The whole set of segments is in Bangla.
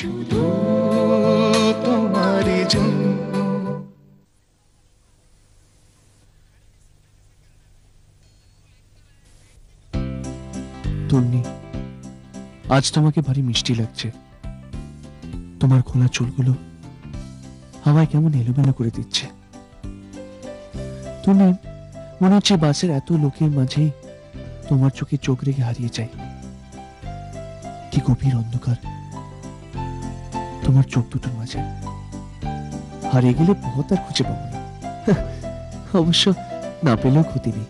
শুধু তোমারই জন্য। তন্নি, আজ তোমাকে ভারী মিষ্টি লাগছে। তোমার খোলা চুলগুলো হাওয়ায় কেমন এলোমেলো করে দিচ্ছে। তুমি মনে হচ্ছে বাসের এত লোকের মাঝেই তোমার চোখে চোখ রেখে হারিয়ে যাই। কি গভীর অন্ধকার তোমার চোখ দুটোর মাঝে। হারিয়ে গেলে পথ আর খুঁজে পাবো না। অবশ্য না পেলেও ক্ষতি নেই,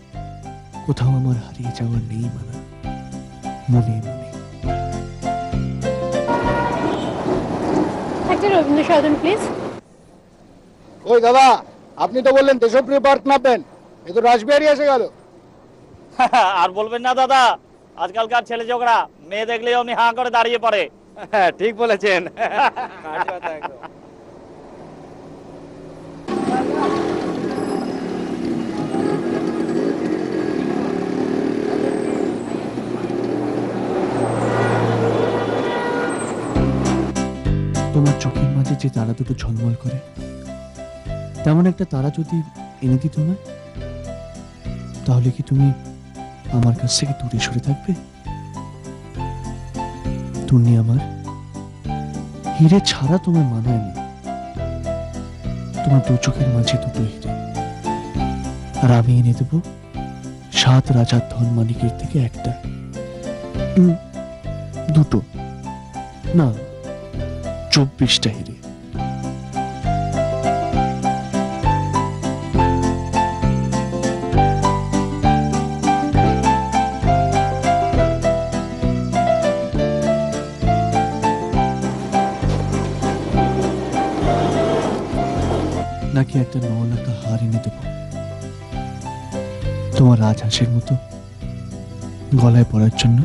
কোথাও আমার হারিয়ে যাওয়ার নেই মানা, মনে মনে। একটা রবীন্দ্র সদন প্লিজ। ওই দাদা, আপনি তো বললেন দেশপ্রিয় পার্ক নামবেন, এ তো রাসবিহারী এসে গেল। আর বলবেন না দাদা, আজকালকার ছেলে ছোকরা মেয়ে দেখলেই অমনি হাঁ করে দাঁড়িয়ে পড়ে। হ্যাঁ, ঠিক বলেছেন। তোমার চোখের মাঝে যে তারা দুটো ঝলমল করে, তেমন একটা তারা যদি এনে দিত না, তাহলে কি তুমি আমার কাছ থেকে দূরে সরে থাকবে? তুমি আমার হিরে ছাড়া তোমার মানায় না। তোমার দু চোখের মাঝে দুটো হিরে, আর আমি এনে দেব 7 রাজার ধন মানিকের থেকে একটা, দুটো না, 24টা হিরে। নাকি একটা 9 লাখ হার এনে দেব তোমার রাজহাঁসের মতো গলায় পড়ার জন্য?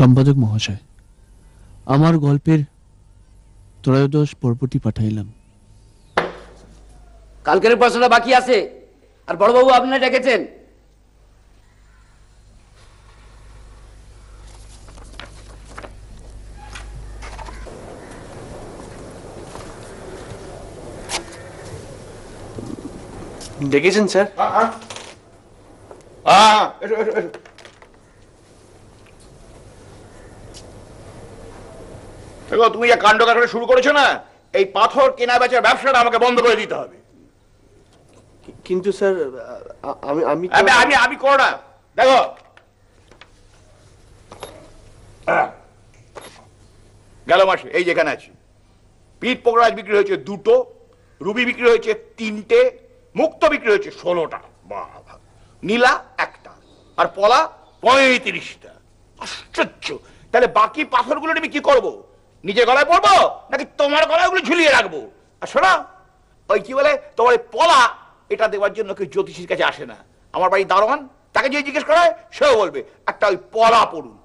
সম্পাদক মহাশয়, আমার গল্পের 13 পর্বটি পাঠাইলাম। কালকের পড়াশোনা বাকি আছে, আর বড়বাবু আপনারা ডেকেছেন। ডেকেছেন স্যার? তুমি যে কাণ্ড কারখানা শুরু করেছো না, এই পাথর কেনা বেচার ব্যবসাটা আমাকে বন্ধ করে দিতে হবে। কিন্তু স্যার আমি করো না। দেখো, গেল মাসে এই যেখানে আছি, পিঠ পোকরাজ বিক্রি হয়েছে 2টো, রুবি বিক্রি হয়েছে 3টে, মুক্ত বিক্রি হয়েছে 16টা, বাবা, নীলা 1টা, আর পলা 35টা। আশ্চর্য! তাহলে বাকি পাথরগুলো আমি কি করবো? নিজের গলায় পড়বো নাকি তোমার গলায় ওগুলো ঝুলিয়ে রাখবো? আর শোনো, ওই কি বলে, তোমার পলা এটা দেওয়ার জন্য কেউ জ্যোতিষীর কাছে আসে না। আমার বাড়ি দারোয়ান, তাকে যে জিজ্ঞেস করা হয় সেও বলবে একটা ওই পলা পড়ুন।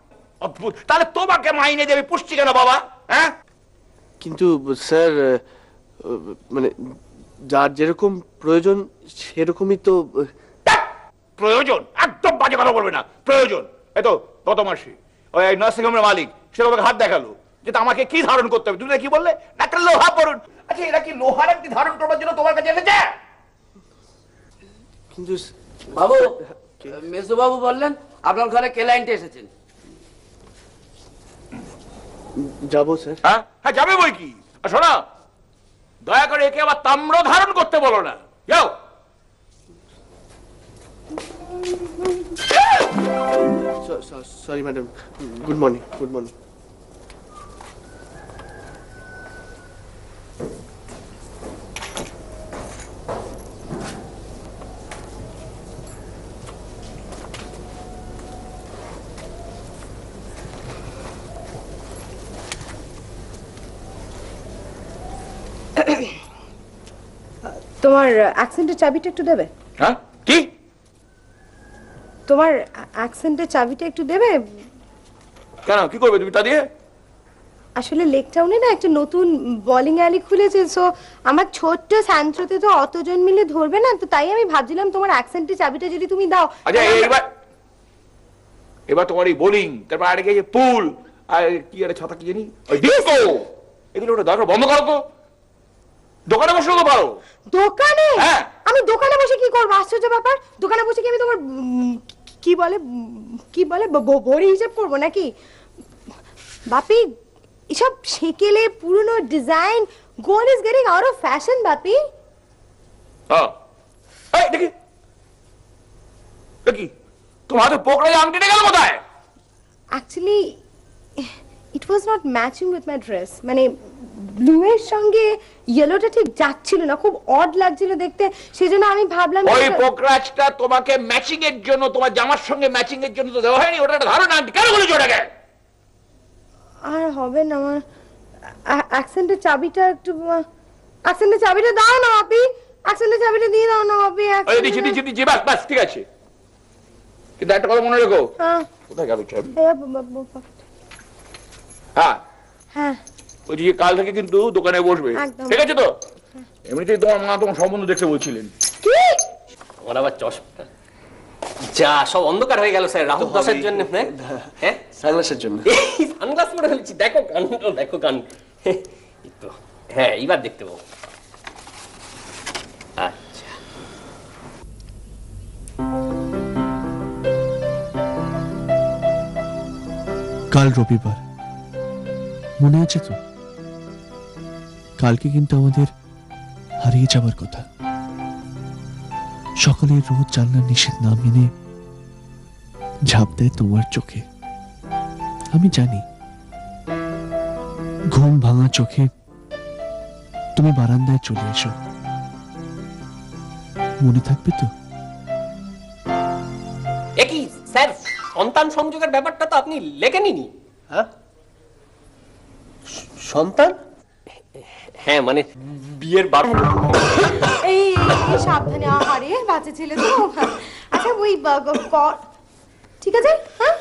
অদ্ভুত! তাহলে তোমাকে মাইনে দেবে পুষ্টি কেন বাবা? হ্যাঁ, কিন্তু স্যার, মানে যার যেরকম প্রয়োজন সেরকমই তো। প্রয়োজন? একদম বাজে কথা বলবে না। প্রয়োজন এই তো গত মাসে ওই নার্সিং হোমের মালিক সে আমাকে হাত দেখালো যে আমাকে কি ধারণ করতে হবে। তুমি কি বললে? একটা লোহা পড়ুন। আচ্ছা, এরা কি লোহার একটি ধারণ করবার জন্য তোমার কাছে এসেছে? কিন্তু বাবু, মেজো বাবু বললেন আপনার ঘরে ক্লায়েন্ট এসেছেন। যাবো স্যার। হ্যাঁ, যাবে বই কি। আর শোনা, দয়া করে একে আবার তাম্র ধারণ করতে বলো না। যাও। Sorry madam, good morning. Good morning. তোমার অ্যাকসেন্টের চাবিটা একটু দেবে? হ্যাঁ কি? তোমার অ্যাকসেন্টের চাবিটা একটু দেবে? কেন, কি করবে তুমি তা দিয়ে? আসলে লেক টাউনে না একটা নতুন বোলিং অ্যালি খুলেছে, সো আমার ছোট্ট স্যান্ট্রোতে তো অতজন মিলে ধরবে না, তো তাই আমি ভাবছিলাম তোমার অ্যাকসেন্টের চাবিটা যদি তুমি দাও। আচ্ছা এবার তোমার এই বোলিং, তারপর আরেকে যে পুল, আর কি আরে ছাতা কি জানি, ওই ডিস্কো, এগুলো ওটা দরকার বন্ধ করো তো। দোকানে বসে তো পারো। দোকানে? হ্যাঁ। আমি দোকানে বসে কি করবো? আশ্চর্য ব্যাপার, দোকানে বসে কি আমি তোমার কি বলে ভরি হিসাব করবো নাকি? বাপি, এসব সেকেলে পুরনো design, gold is getting out of fashion Bapi. হ্যাঁ এই দেখি দেখি তোমার হাতে পোকড়া আংটিটা গেল কোথায়? Actually it was not matching with my dress, মানে ব্লু এর সঙ্গে ইয়েলোটা ঠিক যাচ্ছিল না, খুব অড লাগছিল দেখতে, সেজন্য আমি ভাবলাম ওই পোকরাজটা তোমাকে ম্যাচিং এর জন্য, তোমার জামার সঙ্গে ম্যাচিং এর জন্য তো দেওয়া হয়নি, ওটা একটা ধারণা আংটি, কেন বলেছো ওটাকে? আর হবে না, আমার অ্যাকসেন্টের চাবিটা একটু, অ্যাকসেন্টের চাবিটা দাও না বাপি, অ্যাকসেন্টের চাবিটা দিয়ে দাও না বাপি। ওই দিচ্ছি বাস বাস ঠিক আছে, কিন্তু একটা কথা মনে রেখো। কোথায় গেল চাবি? হ্যাঁ হ্যাঁ, ওই যে কাল থেকে কিন্তু দোকানে বসবে, একদম। ঠিক আছে তো? এমনিতেই তোমার মা তোমার সম্বন্ধ দেখতে বলছিলেন। কি? আমার আবার চশমা, যা সব অন্ধকার হয়ে গেল স্যার, রাহু দশের জন্য। হ্যাঁ, সানগ্লাসের জন্য। সানগ্লাস পরে ফেলেছি, দেখো কান, দেখো কান। এই তো, হ্যাঁ এইবার দেখতে পাবো। আচ্ছা, কাল রবিবার, মনে আছে তো? কালকে কিন্তু আমাদের হারিয়ে যাবার কথা। সকালে রোজ জানলার নিষেধ না মেনে ঝাঁপ দেয় তোমার চোখে। আমি জানি ঘুম ভাঙা চোখে তুমি বারান্দায় চলে এসো, মনে থাকবে তো? একই স্যার, সন্তান সংযোগের ব্যাপারটা তো আপনি লেখেননি। হ্যাঁ, সন্তান? হ্যাঁ মানে বিয়ের বার। এই সাবধানে, আহারে বাচ্চা ছেলে তো। আচ্ছা ওই ঠিক আছে, হ্যাঁ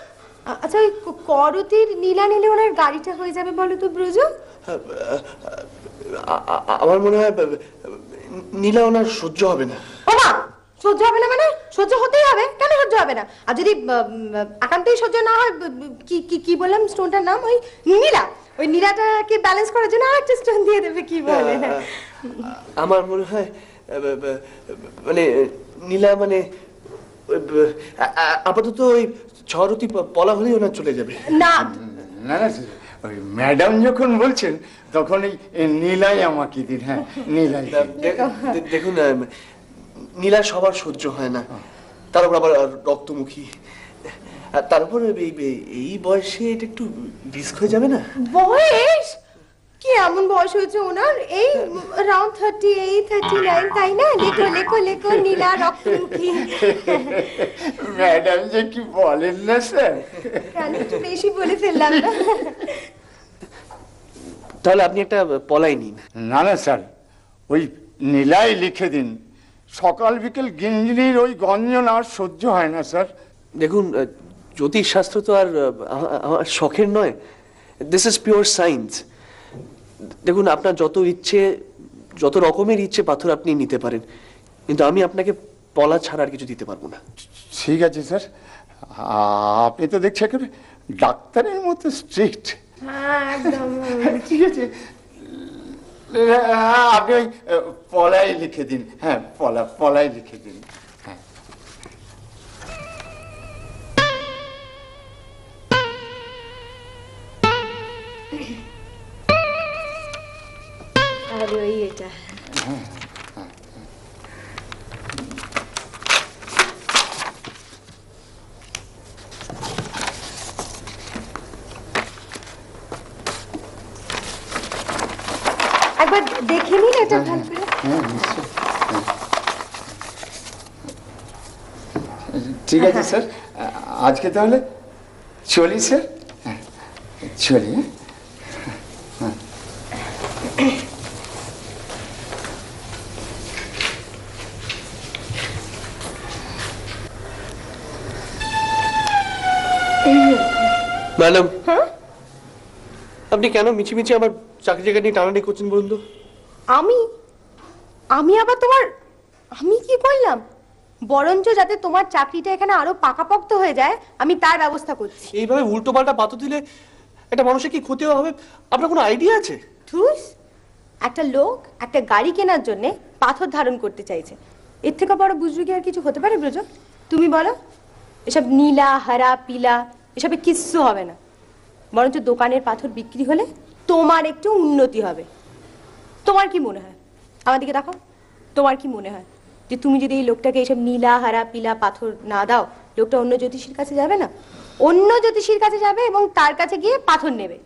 আচ্ছা, ওই করতির নীলা নিলে ওনার গাড়িটা হয়ে যাবে বলো তো ব্রজ? আমার মনে হয় নীলা ওনার সহ্য হবে না। ওমা, সহ্য হবে না মানে? সহ্য হতেই হবে, কেন সহ্য হবে না? আর যদি একান্তই সহ্য না হয়, কি বললাম স্টোনটার নাম? ওই নীলা, ওই নীলাটাকে ব্যালেন্স করার জন্য আরেকটা স্টোন দিয়ে দেবে, কি বলে? আমার মনে হয় মানে নীলা মানে আপাতত ওই ছরতি পলা হলেই ওনার চলে যাবে। না না না, ওই ম্যাডাম যখন বলছেন তখন এই নীলাই আমাকে দিন। হ্যাঁ নীলাই। দেখুন, নীলা সবার সহ্য হয় না, তার উপর আবার রক্তমুখী, আর তার উপর এই বয়সে এটা একটু রিস্ক হয়ে যাবে না? বয়স কি এমন বয়স হয়েছে ওনার? এই রাউন্ড 38, 39, তাই না? লেখো লেখো লেখো, নীলা রক্তমুখী। ম্যাডাম যে কি বলেন না স্যার। কেন একটু বেশি বলে ফেললাম না? তাহলে আপনি একটা পলাই নিন। না না স্যার, ওই নীলাই লিখে দিন। সকাল বিকেল গিঞ্জির ওই গঞ্জন আর সহ্য হয় না স্যার। দেখুন, জ্যোতিষশাস্ত্র তো আর আমার শখের নয়, দিস ইজ পিওর সায়েন্স। দেখুন, আপনার যত ইচ্ছে, যত রকমের ইচ্ছে পাথর আপনি নিতে পারেন, কিন্তু আমি আপনাকে পলা ছাড়া আর কিছু দিতে পারবো না। ঠিক আছে স্যার, আপনি তো দেখছি একেবারে ডাক্তারের মতো স্ট্রিক্ট। হ্যাঁ একদম। ঠিক আছে, আপনি ওই পলাই লিখে দিন। হ্যাঁ, পলাই লিখে দিন। আরে ওই এটা একবার দেখে নিন এটা ভালো করে। ঠিক আছে স্যার, আজকে তাহলে চলি স্যার। চলি। ম্যাডাম, আপনি কেন মিছিমিছি আমার চাকরি জায়গা নিয়ে টানাটানি করছেন বলুন তো? আমি আবার তোমার আমি কি করলাম? বরঞ্চ যাতে তোমার চাকরিটা এখানে আরো পাকাপোক্ত হয়ে যায় আমি তার ব্যবস্থা করছি। এইভাবে উল্টো পাল্টা পাথর দিলে একটা মানুষের কি ক্ষতি হবে আপনার কোনো আইডিয়া আছে? ধুস, একটা লোক একটা গাড়ি কেনার জন্য পাথর ধারণ করতে চাইছে, এর থেকে বড় বুজরুকি আর কিছু হতে পারে ব্রজ? তুমি বলো। এসব নীলা হারা পিলা এসবে কিচ্ছু হবে না, বরঞ্চ দোকানের পাথর বিক্রি হলে তোমার একটু উন্নতি হবে। তোমার কি মনে হয়? আমার দিকে দেখো, তোমার কি মনে হয় যে তুমি যদি এই লোকটাকে এইসব নীলা হারা পিলা পাথর না দাও, লোকটা অন্য জ্যোতিষীর কাছে যাবে না? অন্য জ্যোতিষীর কাছে যাবে এবং তার কাছে গিয়ে পাথর নেবে।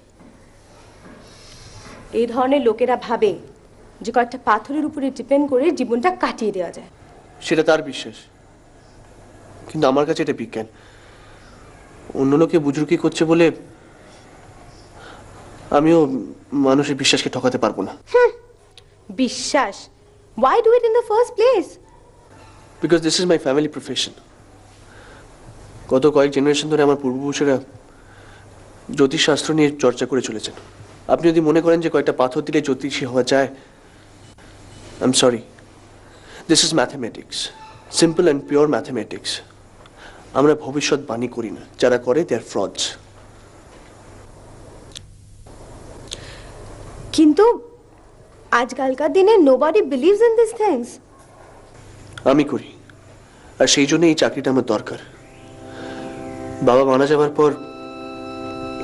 এই ধরনের লোকেরা ভাবে যে কয়েকটা পাথরের উপরে ডিপেন্ড করে জীবনটা কাটিয়ে দেওয়া যায়। সেটা তার বিশ্বাস, কিন্তু আমার কাছে এটা বিজ্ঞান। অন্য লোকে বুজরুকি করছে বলে আমিও মানুষের বিশ্বাসকে ঠকাতে পারবো না। বিশ্বাস? Why do it in the first place? Because this is my family profession. গত কয়েক জেনারেশন ধরে আমার পূর্বপুরুষেরা জ্যোতিষশাস্ত্র নিয়ে চর্চা করে চলেছেন। আপনি যদি মনে করেন যে কয়েকটা পাথর দিলে জ্যোতিষী হওয়া যায়, I am sorry, this is mathematics, simple and pure mathematics. আমরা ভবিষ্যৎবাণী করি না, যারা করে দে আর ফ্রডস। কিন্তু আজকালকার দিনে nobody believes in these things. আমি করি, আর সেই জন্য এই চাকরিটা আমার দরকার। বাবা মারা যাওয়ার পর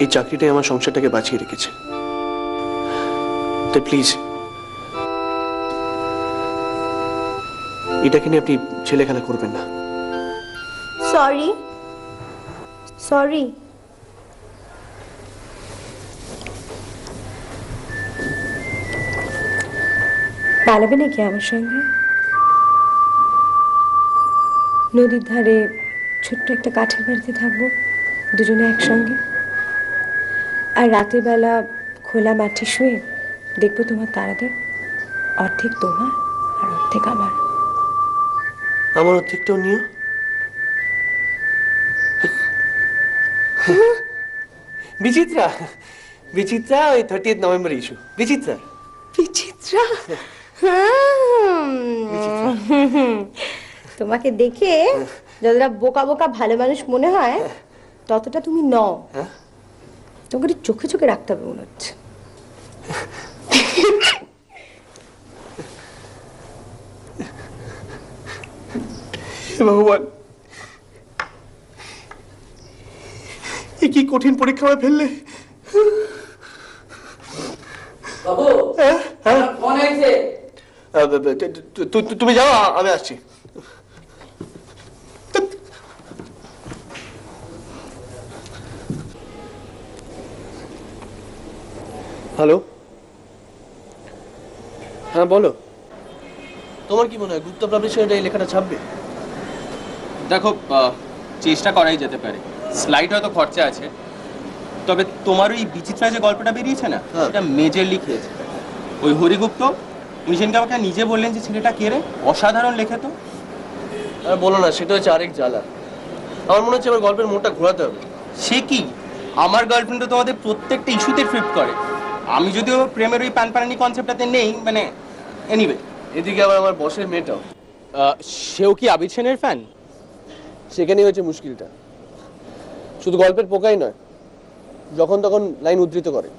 এই চাকরিটাই আমার সংসারটাকে বাঁচিয়ে রেখেছে। তাই প্লিজ এটাকে নিয়ে আপনি ছেলে খেলা করবেন না। Sorry. Sorry. পালাবে নাকি আমার সঙ্গে? নদীর ধারে ছোট্ট একটা কাঠের বাড়িতে থাকবো দুজনে একসঙ্গে, আর রাতের বেলা খোলা মাঠে শুয়ে দেখবো তোমার তারাদের, অর্ধেক তোমার আর অর্ধেক আমার। আমার অর্ধেকটাও নিও। বিচিত্রা, বিচিত্রা ওই 30 নভেম্বর ইস্যু। বিচিত্রা, বিচিত্রা, তোমাকে দেখে যতটা বোকা বোকা ভালো মানুষ মনে হয় ততটা তুমি নও। তোমাকে চোখে চোখে রাখতে হবে মনে হচ্ছে। ভগবান, এ কি কঠিন পরীক্ষা হয়ে ফেললে। বাবু, ফোন এসেছে। তুমি যাও, আমি আসছি। হ্যালো, হ্যাঁ বলো। তোমার কি মনে হয় গুপ্তা পাবলিশার এই লেখাটা ছাপবে? দেখো, চেষ্টা করাই যেতে পারে। স্লাইড হয়তো খরচা আছে, তবে তোমার ওই বিচিত্রা যে গল্পটা বেরিয়েছে না, সেটা মেজরলি খেয়েছে ওই হরিগুপ্ত। উনি সেদিনকে আমাকে নিজে বললেন যে ছেলেটা কে রে, অসাধারণ লেখে তো। আর বলো না, সেটা হচ্ছে আরেক জ্বালা। আমার মনে হচ্ছে আমার গল্পের মোড়টা ঘোরাতে হবে। সে কি, আমার গার্লফ্রেন্ড তো তোমাদের প্রত্যেকটা ইস্যুতে ফ্লিপ করে। আমি যদিও প্রেমের ওই প্যানপ্যানানি কনসেপ্টটাতে নেই, মানে এনিওয়ে। এদিকে আবার আমার বসের মেয়েটাও, সেও কি আবির সেনের ফ্যান? সেখানেই হচ্ছে মুশকিলটা। শুধু গল্পের পোকাই নয়, যখন তখন লাইন উদ্ধৃত করে,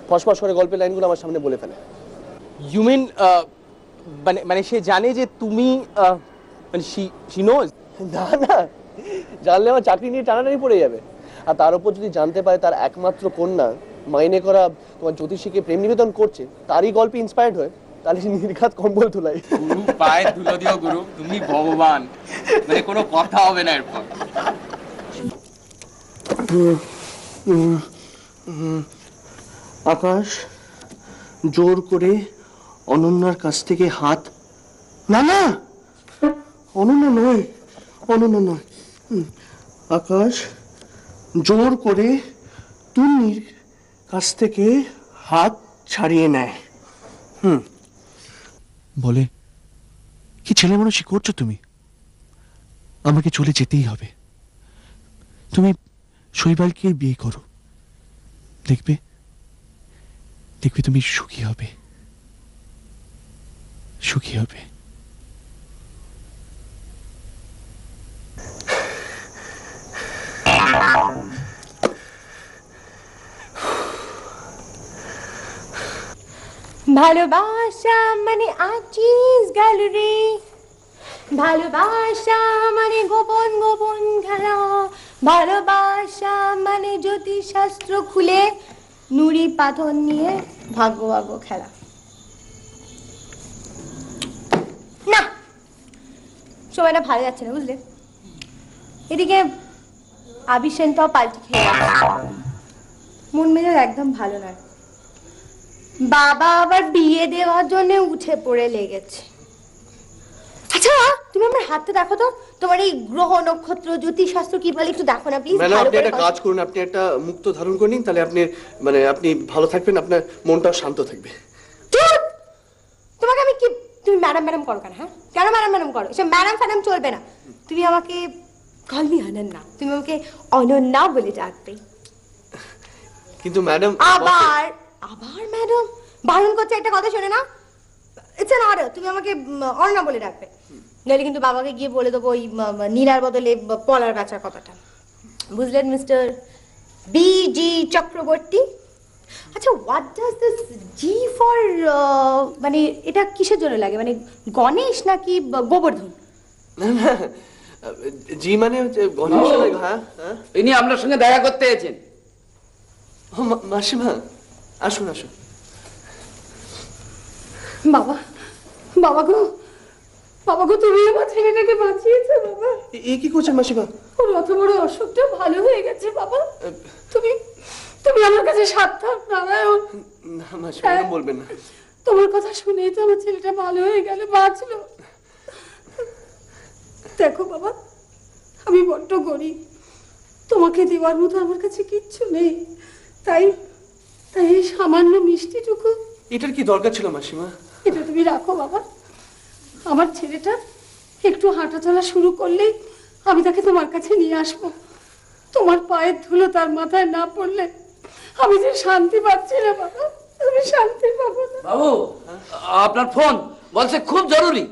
ফসফস করে গল্পের লাইনগুলো আমার সামনে বলে ফেলে। ইউ মিন মানে সে জানে যে তুমি, মানে শি নোজ? না না, জানলে আমার চাকরি নিয়ে টানাটানি পড়ে যাবে। আর তার উপর যদি জানতে পারে তার একমাত্র কন্যা মাইনে করা তোমার জ্যোতিষীকে প্রেম নিবেদন করছে, তারই গল্পে ইন্সপায়ার্ড হয়ে, তাহলে নির্ঘাত কম্বল তোলাই। গুরু পায়ে ধুলো দিও গুরু, তুমি ভগবান, মানে কোনো কথা হবে না এরপর। আকাশ জোর করে অনন্যার কাছ থেকে হাত, না না অনন্যা নয়, অনন্যা নয়, আকাশ জোর করে তুমির কাছ থেকে হাত ছাড়িয়ে নেয়। বলে, কি ছেলে মানুষই করছো তুমি? আমাকে চলে যেতেই হবে। তুমি শৈবালকে বিয়ে করো, দেখবে দেখবে তুমি সুখী হবে, সুখী হবে। ভালোবাসা মানে আচিস গেল রে, ভালোবাসা মানে গোপন গোপন খেলা, ভালোবাসা মানে জ্যোতিষশাস্ত্র খুলে নুড়ি পাথর নিয়ে ভাগ্য ভাগ্য খেলা। না, সময়টা ভালো যাচ্ছে না বুঝলে। এদিকে আবিসেনটাও পাল্টে খেয়ে মন মেজাজ একদম ভালো নয়। বাবা আবার বিয়ে দেওয়ার জন্য উঠে পড়ে লেগেছে। আচ্ছা তুমি আমার হাতটা দেখো তো, তোমার এই গ্রহ নক্ষত্র জ্যোতিষশাস্ত্র কি বলে একটু দেখো না প্লিজ। ম্যাডাম আপনি একটা কাজ করুন, আপনি একটা মুক্ত ধারণ করে নিন, তাহলে আপনি মানে আপনি ভালো থাকবেন, আপনার মনটাও শান্ত থাকবে। তোমাকে আমি কি, তুমি ম্যাডাম ম্যাডাম করো কেন? হ্যাঁ কেন ম্যাডাম ম্যাডাম করো? সে ম্যাডাম ফ্যাডাম চলবে না। তুমি আমাকে কল মি অনন্যা, তুমি আমাকে অনন্যা বলে ডাকবে। কিন্তু ম্যাডাম আবার আবার ম্যাডাম বারণ করছে, একটা কথা শোনে না, ইটস অ্যান অর্ডার, তুমি আমাকে অনন্যা বলে ডাকবে, নইলে কিন্তু বাবাকে গিয়ে বলে দেবো ওই নীলার বদলে পলার বেচার কথাটা, বুঝলেন মিস্টার বিজি চক্রবর্তী? আচ্ছা what does this G for, মানে এটা কিসের জন্য লাগে, মানে গণেশ নাকি গোবর্ধন? না না, জি মানে গণেশ। হ্যাঁ হ্যাঁ, ইনি আপনার সঙ্গে দেখা করতে এসেছেন। ও মাসিমা, আসুন আসুন। বাবা, বাবা গো, বাবা গো, তুমি আমার ছেলেটাকে বাঁচিয়েছো বাবা। এ কি করছেন মাসিমা? ওর অত বড় অসুখটা ভালো হয়ে গেছে বাবা। তুমি তুমি আমার কাছে সার্থক নারায়ণ। না মাসিমা এরকম বলবেন না। তোমার কথা শুনেই তো আমার ছেলেটা ভালো হয়ে গেল, বাঁচলো। দেখো বাবা, আমি বড্ড গরিব, তোমাকে দেওয়ার মতো আমার কাছে কিচ্ছু নেই, তাই তাই এই সামান্য মিষ্টিটুকু। এটার কি দরকার ছিল মাসিমা? এটা তুমি রাখো বাবা। আমার ছেলেটা একটু হাঁটা চলা শুরু করলেই আমি তাকে তোমার কাছে নিয়ে আসবো। তোমার পায়ের ধুলো তার মাথায় না পড়লে আমি যে শান্তি পাচ্ছি না বাবা, আমি শান্তি পাবো না। বাবু আপনার ফোন বলছে খুব জরুরি।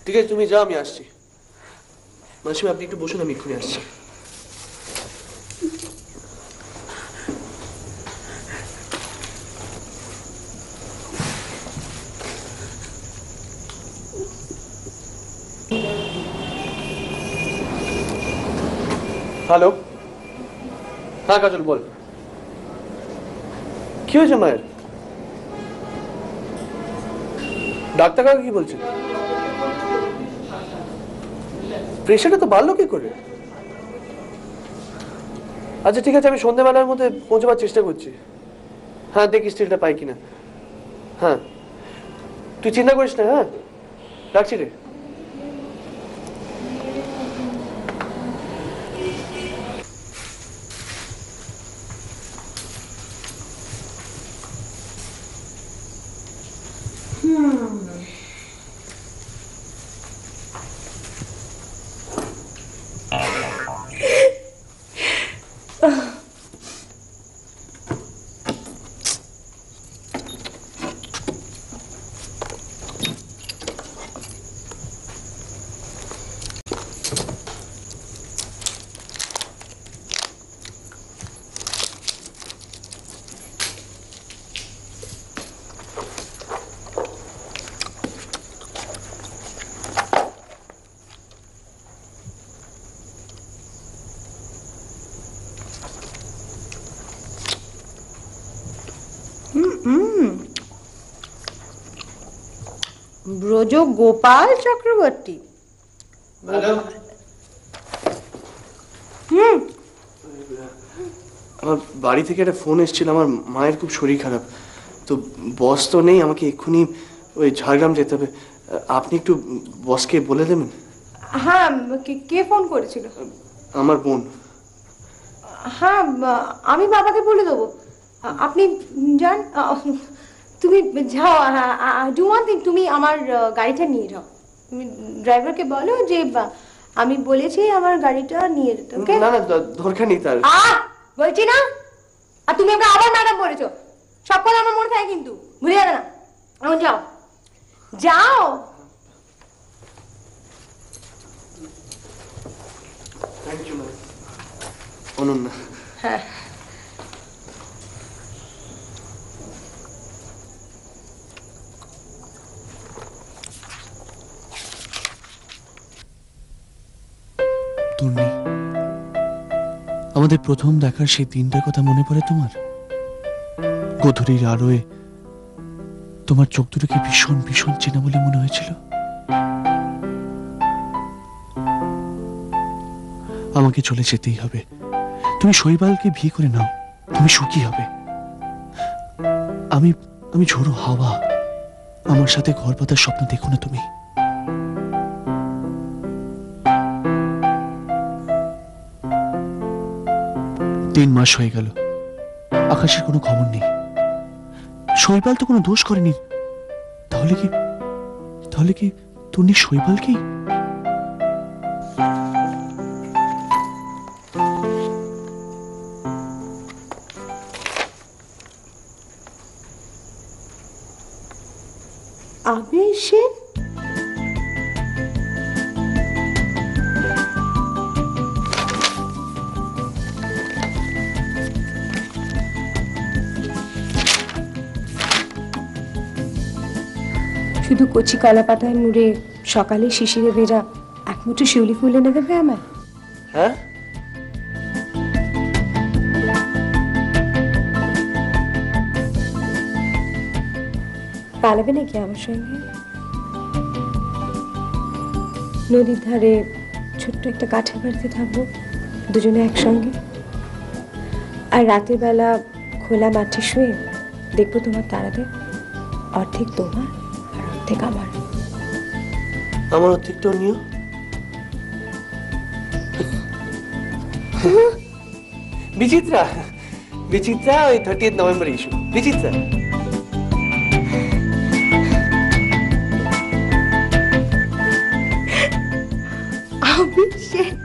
ঠিক আছে তুমি যাও, আমি আসছি। মাসিমা আপনি একটু বসুন, আমি এক্ষুনি আসছি। হ্যালো, হ্যাঁ কাজল বল, কি হয়েছে মায়ের? ডাক্তার কাকা কি বলছেন? প্রেশারটা তো বাড়লো কি করে? আচ্ছা ঠিক আছে, আমি সন্ধ্যেবেলার মধ্যে পৌঁছবার চেষ্টা করছি। হ্যাঁ দেখি স্টিলটা পাই কিনা। হ্যাঁ তুই চিন্তা করিস না, হ্যাঁ রাখছি রে। ব্রজ গোপাল চক্রবর্তী। আমার বাড়ি থেকে একটা ফোন এসেছিল, আমার মায়ের খুব শরীর খারাপ, তো বস তো নেই, আমাকে এক্ষুনি ওই ঝাড়গ্রাম যেতে হবে। আপনি একটু বসকে বলে দেবেন। হ্যাঁ, কে ফোন করেছিল? আমার বোন। হ্যাঁ, আমি বাবাকে বলে দেবো। আপনি যান, তুমি যাও। ডু ওয়ান থিং, তুমি আমার গাড়িটা নিয়ে যাও। তুমি ড্রাইভারকে বলো যে আমি বলেছি আমার গাড়িটা নিয়ে যেতে। ওকে? না না, দরকার নেই তার। বলছি না, আর তুমি ওকে আবার ম্যাডাম বলেছো। সব কথা আমার মনে থাকে কিন্তু, ভুলে যাবে না। এখন যাও, যাও। Thank you ma'am. অনন্যা। হ্যাঁ, তন্নি, আমাদের প্রথম দেখার সেই দিনটার কথা মনে পড়ে তোমার? গোধূলির আলোয় তোমার চোখ দুটোকে ভীষণ ভীষণ চেনা বলে মনে হয়েছিল। আমাকে চলে যেতেই হবে। তুমি শৈবালকে বিয়ে করে নাও, তুমি সুখী হবে। আমি আমি ঝোড়ো হাওয়া, আমার সাথে ঘর পাতার স্বপ্ন দেখো না তুমি। 3 মাস হয়ে গেল, আকাশের কোনো খবর নেই। শৈবাল তো কোনো দোষ করেনি। তাহলে কি তন্নি শৈবালকেই? আবির সেন? শুধু কচি কলা পাতায় মুড়ে সকালে শিশিরে ভেজা এক মুঠো শিউলি ফুল এনে দেবে আমায়? হ্যাঁ, পালাবে নাকি আমার সঙ্গে? নদীর ধারে ছোট্ট একটা কাঠের বাড়িতে থাকবো দুজনে একসঙ্গে, আর রাতের বেলা খোলা মাঠে শুয়ে দেখবো তোমার তারাদের, অর্ধেক তোমার আর অর্ধেক আমার। আমার অর্ধেকটাও নিও। বিচিত্রা, বিচিত্রা ওই 30 নভেম্বর ইস্যু। বিচিত্রা। আবির সেন।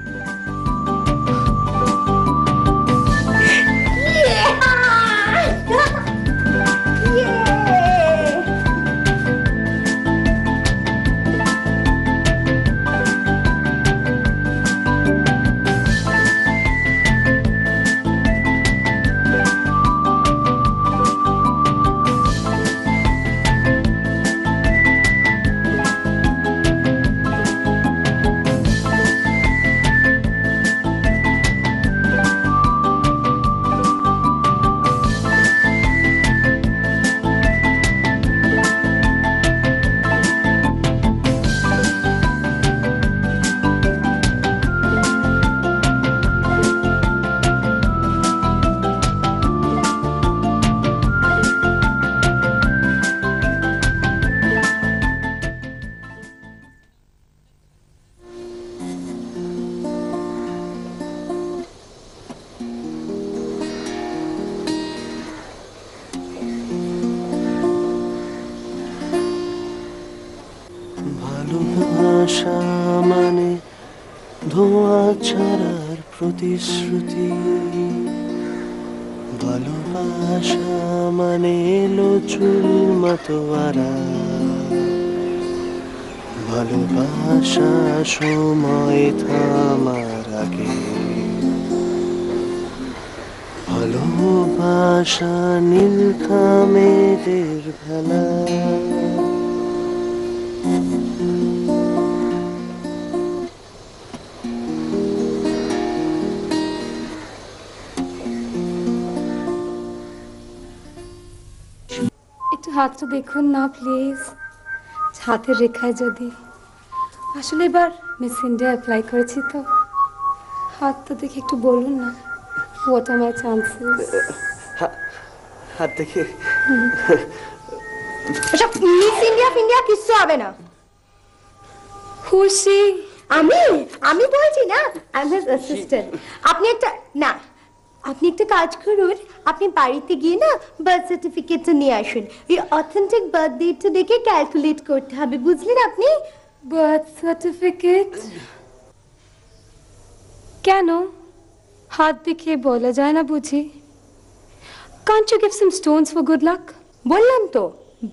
ভালোবাসা মানে ধোঁয়া ছাড়ার প্রতিশ্রুতি, ভালোবাসা মানে এলো চুল মাতোয়ারা, ভালোবাসা সময় থামার আগে, ভালোবাসা নীল খামেদের ভেলা। একটু হাতটা দেখুন না প্লিজ। হাতের রেখায় যদি আসলে এবার মিস ইন্ডিয়া অ্যাপ্লাই করেছি তো হাতটা দেখে একটু বলুন না হোয়াট আর মাই চান্সেস হাত দেখে এসব মিস ইন্ডিয়া ফিন্ডিয়া কিচ্ছু হবে না খুশি আমি বলছি না আই এম অ্যাসিস্ট্যান্ট আপনি একটা কাজ করুন আপনি বাড়িতে গিয়ে না বার্থ সার্টিফিকেটটা নিয়ে আসুন এই অথেন্টিক বার্থ ডেটটা দেখে ক্যালকুলেট করতে হবে বুঝলেন আপনি বার্থ সার্টিফিকেট কেন হাত দেখে বলা যায় না বুঝি can't you give some stones for good luck বললাম তো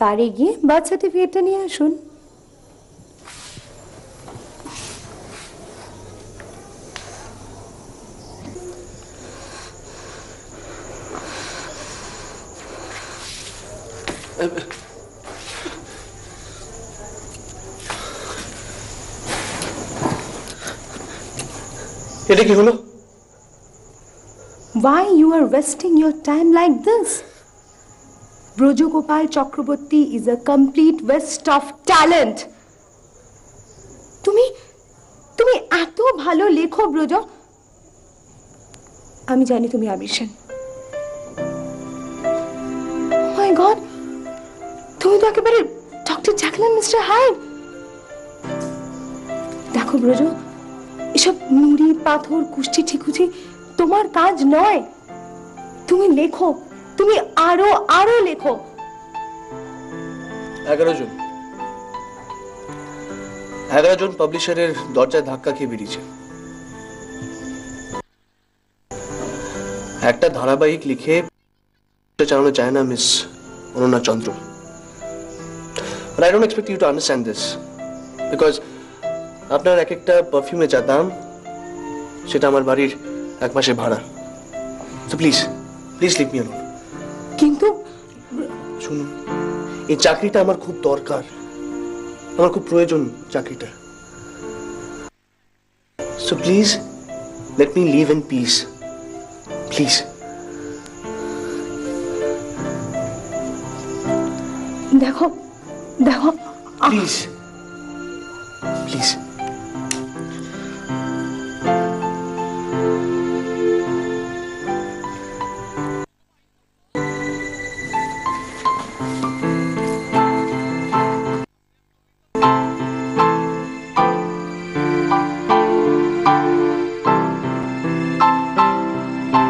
বাড়ি গিয়ে বার্থ সার্টিফিকেটটা নিয়ে আসুন এটা কি হলো Why you are wasting your time like this? Brojogopal Chakraborty is a complete waste of talent. তুমি এত ভালো লেখো ব্রজ আমি জানি তুমি আমির সেন মাই গড তুমি তো একেবারে ডক্টর জ্যাকলিন মিস্টার হাইড দেখো ব্রজ এসব নুড়ি পাথর কুষ্টি ঠিকুচি তোমার কাজ নয় তুমি লেখো তুমি আরো লেখো 11 জন পাবলিশারের দরজায় ধাক্কা খেয়ে বেরিয়েছে একটা ধারাবাহিক লিখে চালানো যায় না miss Ananya Chandra But I don't expect you to understand this because আপনার এক একটা পারফিউমে যা দাম সেটা আমার বাড়ির এক মাসে ভাড়া So please leave me alone. কিন্তু শুনুন এই চাকরিটা আমার খুব দরকার আমার খুব প্রয়োজন চাকরিটা So please let me leave in peace. Please. দেখো Please. Please.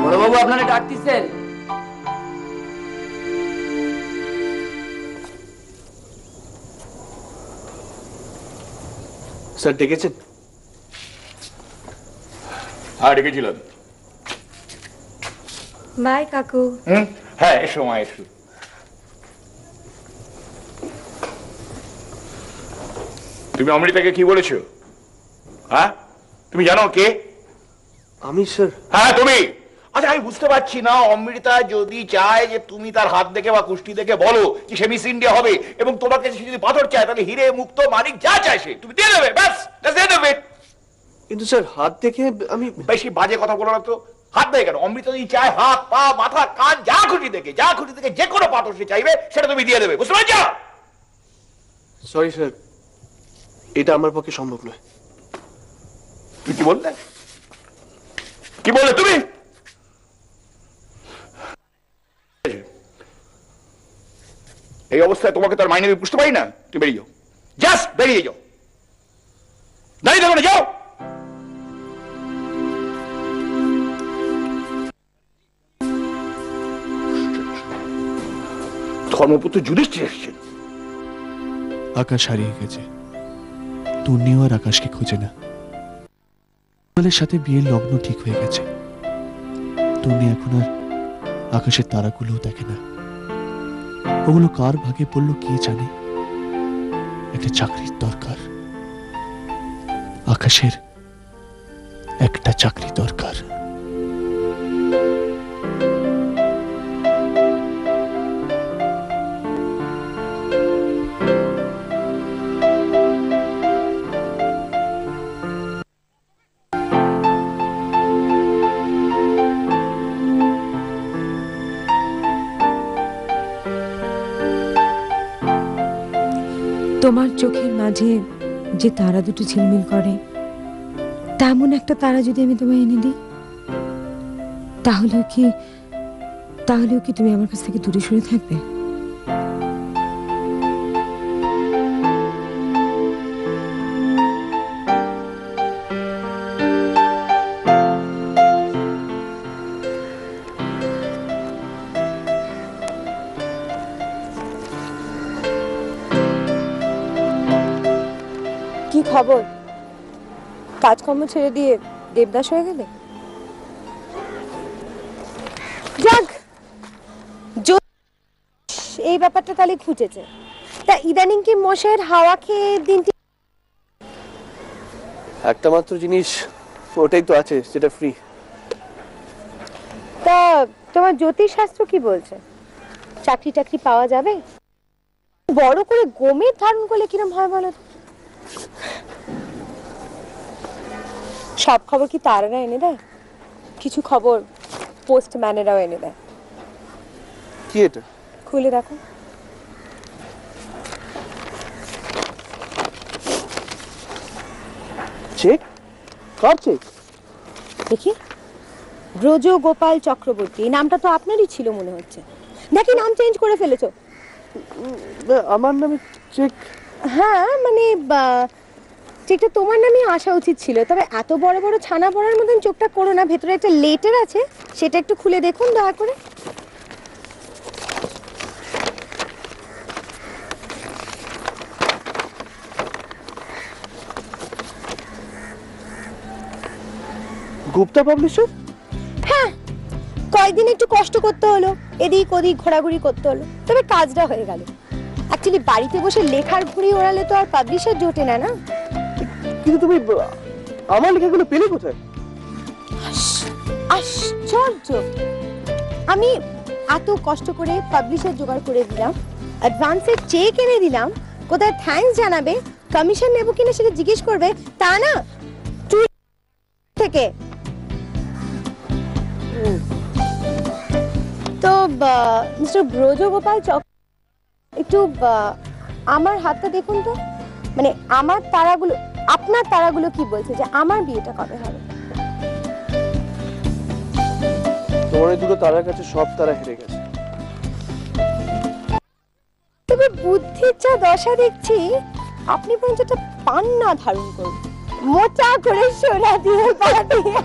বড়বাবু আপনারা ডাকতেছেন স্যার ডেকেছেন হ্যাঁ ডেকেছিলাম বাই কাকু হ্যাঁ এসো মা এসো তুমি অমৃতাকে কি বলেছো হ্যাঁ তুমি জানো কে আমি স্যার হ্যাঁ তুমি আচ্ছা আমি বুঝতে পারছি না অমৃতা যদি চায় যে তুমি তার হাত দেখে বা কুষ্টি দেখে বলো যে সে মিস ইন্ডিয়া হবে এবং তোমার কাছে সে যদি পাথর চায় তাহলে হিরে মুক্ত মানিক যা চায় সে তুমি দিয়ে দেবে ব্যাস কিন্তু স্যার হাত দেখে আমি বেশি বাজে কথা বলো না তো হাত দেখে কেন অমৃতা যদি চায় হাত পা মাথা কান যা খুশি দেখে যে কোনো পাথর সে চাইবে সেটা তুমি দিয়ে দেবে বুঝতে পারছো সরি স্যার এটা আমার পক্ষে সম্ভব নয় তুই কি বললে তুমি এই অবস্থায় তোমাকে তার মাইনে বুঝতে পারি না তুমি বেরিয়ে যাও জাস্ট বেরিয়ে যাও দাঁড়িয়ে থাকো না যাও ধর্মপুত্র যুধিষ্ঠির এসেছেন আকাশ হারিয়ে গেছে তন্নিও আর আকাশকে খোঁজে না গোপালের সাথে বিয়ের লগ্ন ঠিক হয়ে গেছে তন্নি এখন আর আকাশের তারাগুলোও দেখে না ওগুলো কার ভাগে পড়লো কে জানে একটা চাকরির দরকার আকাশের একটা চাকরি দরকার তোমার চোখের মাঝে যে তারা দুটো ঝিলমিল করে, তেমন একটা তারা যদি আমি তোমায় এনে দিই, তাহলেও কি তুমি আমার কাছ থেকে দূরে সরে থাকবে? কি খবর? কাজকর্ম ছেড়ে দিয়ে দেবদাস হয়ে গেলে? যাক, এই ব্যাপারটা তাহলে খুঁজেছে। তা ইদানিং কি মশাইয়ের হাওয়া খেয়ে দিনটি? একটা মাত্র জিনিস ওটাই তো আছে যেটা ফ্রি। তা তোমার জ্যোতিষশাস্ত্র কি বলছে? চাকরি পাওয়া যাবে? বড় করে গোমের ধারণ করলে কিরম হয় বলো তো? সব খবর কি তারারা এনে দেয়? কিছু খবর পোস্টম্যানেরাও এনে দেয়। কি এটা? খুলে দেখো। চেক? কার চেক? দেখি, ব্রজগোপাল চক্রবর্তী। এই নামটা তো আপনারই ছিল মনে হচ্ছে। দেখি নাম চেঞ্জ করে ফেলেছো। আমার নামে চেক? হ্যাঁ, মানে চেকটা তোমার নামই আসা উচিত ছিল। তবে এত বড় বড় ছানা পড়ার মতন চোখটা করো না। ভেতরে একটা লেটার আছে, সেটা একটু খুলে দেখুন দয়া করে। গুপ্তা পাবলিশার? হ্যাঁ, কয়েকদিন একটু কষ্ট করতে হলো, এদিক ওদিক ঘোরাঘুরি করতে হলো, তবে কাজটা হয়ে গেল। অ্যাকচুয়ালি বাড়িতে বসে লেখার ঘুড়ি ওড়ালে তো আর পাবলিশার জোটে না, না? কিন্তু তুমি আমার লেখাগুলো পেলে কোথায়? আশ্চর্য! আমি এত কষ্ট করে পাবলিশার জোগাড় করে দিলাম, অ্যাডভান্সের চেক এনে দিলাম, কোথায় থ্যাঙ্কস জানাবে, কমিশন নেব কিনা সেটা জিজ্ঞেস করবে, তা না থেকে। তো মিস্টার ব্রজগোপাল একটু আমার হাতটা দেখুন তো। মানে আমার তারাগুলো, আপনার তারাগুলো কি বলছে যে আমার বিয়েটা কবে হবে? তোমার এই দুটো তারার কাছে সব তারা হেরে গেছে। তবে বুদ্ধির যা দশা দেখছি, আপনি পর্যন্ত একটা পান্না ধারণ করুন, মোচা করে সোনা দিয়ে পাঠিয়ে।